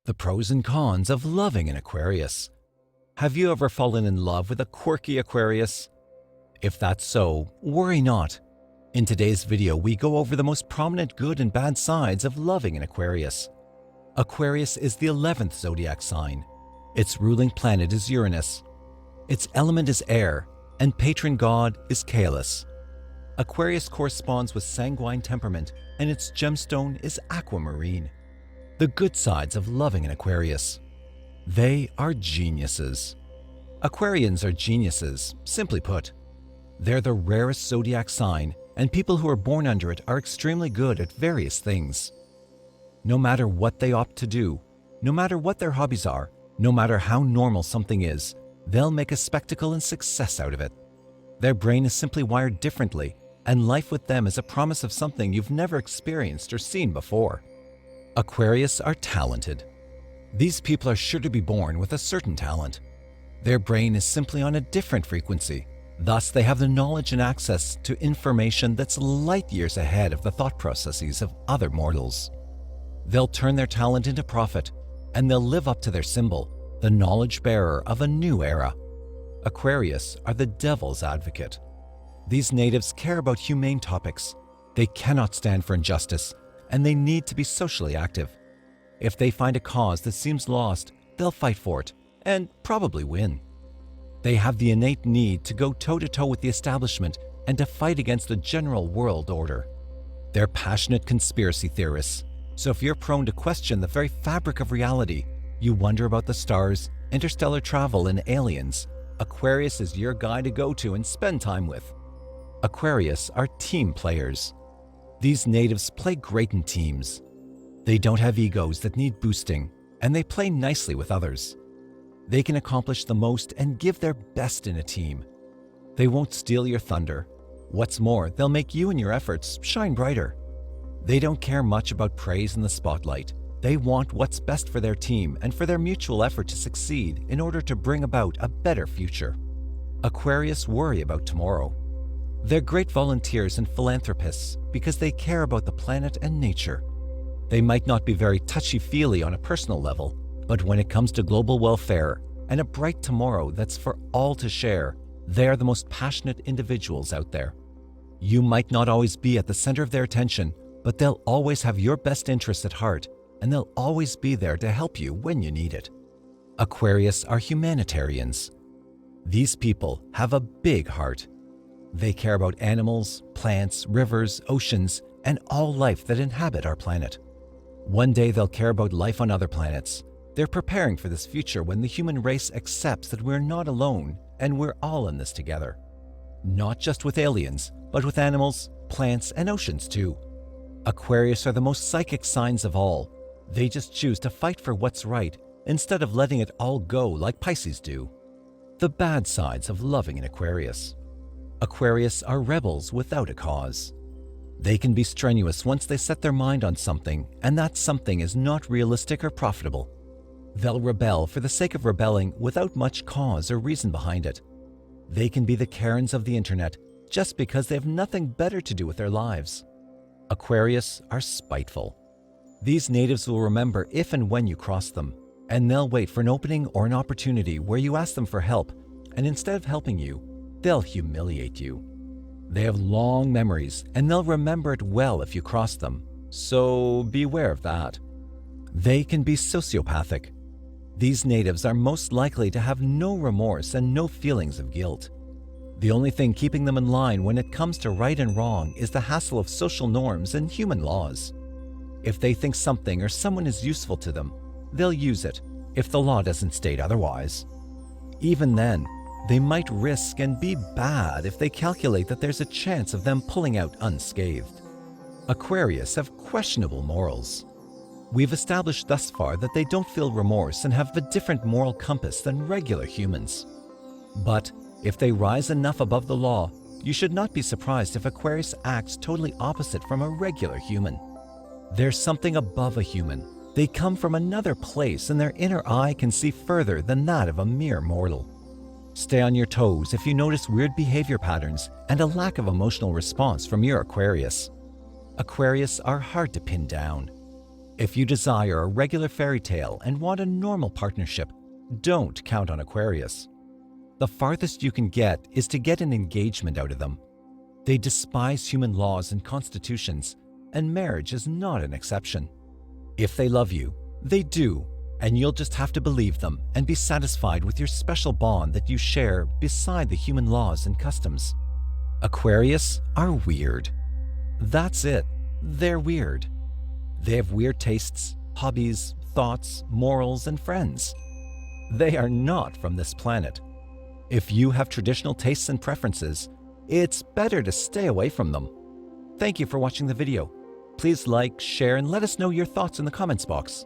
The pros and cons of loving an Aquarius. Have you ever fallen in love with a quirky Aquarius? If that's so, worry not. In today's video, we go over the most prominent good and bad sides of loving an Aquarius. Aquarius is the 11th zodiac sign. Its ruling planet is Uranus. Its element is air, and patron god is Caelus. Aquarius corresponds with sanguine temperament, and its gemstone is aquamarine. The good sides of loving an Aquarius. They are geniuses. Aquarians are geniuses, simply put. They're the rarest zodiac sign, and people who are born under it are extremely good at various things. No matter what they opt to do, no matter what their hobbies are, no matter how normal something is, they'll make a spectacle and success out of it. Their brain is simply wired differently, and life with them is a promise of something you've never experienced or seen before. Aquarius are talented. These people are sure to be born with a certain talent. Their brain is simply on a different frequency. Thus, they have the knowledge and access to information that's light years ahead of the thought processes of other mortals. They'll turn their talent into profit, and they'll live up to their symbol, the knowledge bearer of a new era. Aquarius are the devil's advocate. These natives care about humane topics. They cannot stand for injustice, and they need to be socially active. If they find a cause that seems lost, they'll fight for it, and probably win. They have the innate need to go toe-to-toe with the establishment and to fight against the general world order. They're passionate conspiracy theorists, so if you're prone to question the very fabric of reality, you wonder about the stars, interstellar travel, and aliens, Aquarius is your guy to go to and spend time with. Aquarius are team players. These natives play great in teams. They don't have egos that need boosting, and they play nicely with others. They can accomplish the most and give their best in a team. They won't steal your thunder. What's more, they'll make you and your efforts shine brighter. They don't care much about praise in the spotlight. They want what's best for their team and for their mutual effort to succeed in order to bring about a better future. Aquarius worry about tomorrow. They're great volunteers and philanthropists because they care about the planet and nature. They might not be very touchy-feely on a personal level, but when it comes to global welfare and a bright tomorrow that's for all to share, they are the most passionate individuals out there. You might not always be at the center of their attention, but they'll always have your best interests at heart, and they'll always be there to help you when you need it. Aquarius are humanitarians. These people have a big heart. They care about animals, plants, rivers, oceans, and all life that inhabit our planet. One day they'll care about life on other planets. They're preparing for this future when the human race accepts that we're not alone and we're all in this together. Not just with aliens, but with animals, plants, and oceans too. Aquarius are the most psychic signs of all. They just choose to fight for what's right instead of letting it all go like Pisces do. The bad sides of loving an Aquarius. Aquarius are rebels without a cause. They can be strenuous once they set their mind on something, and that something is not realistic or profitable. They'll rebel for the sake of rebelling without much cause or reason behind it. They can be the Karens of the internet just because they have nothing better to do with their lives. Aquarius are spiteful. These natives will remember if and when you cross them, and they'll wait for an opening or an opportunity where you ask them for help, and instead of helping you, they'll humiliate you. They have long memories, and they'll remember it well if you cross them, so beware of that. They can be sociopathic. These natives are most likely to have no remorse and no feelings of guilt. The only thing keeping them in line when it comes to right and wrong is the hassle of social norms and human laws. If they think something or someone is useful to them, they'll use it if the law doesn't state otherwise. Even then, they might risk and be bad if they calculate that there's a chance of them pulling out unscathed. Aquarius have questionable morals. We've established thus far that they don't feel remorse and have a different moral compass than regular humans. But if they rise enough above the law, you should not be surprised if Aquarius acts totally opposite from a regular human. There's something above a human. They come from another place, and their inner eye can see further than that of a mere mortal. Stay on your toes if you notice weird behavior patterns and a lack of emotional response from your Aquarius. Aquarius are hard to pin down. If you desire a regular fairy tale and want a normal partnership, don't count on Aquarius. The farthest you can get is to get an engagement out of them. They despise human laws and constitutions, and marriage is not an exception. If they love you, they do, and you'll just have to believe them and be satisfied with your special bond that you share beside the human laws and customs. Aquarius are weird. That's it. They're weird. They have weird tastes, hobbies, thoughts, morals, and friends. They are not from this planet. If you have traditional tastes and preferences, it's better to stay away from them. Thank you for watching the video. Please like, share, and let us know your thoughts in the comments box.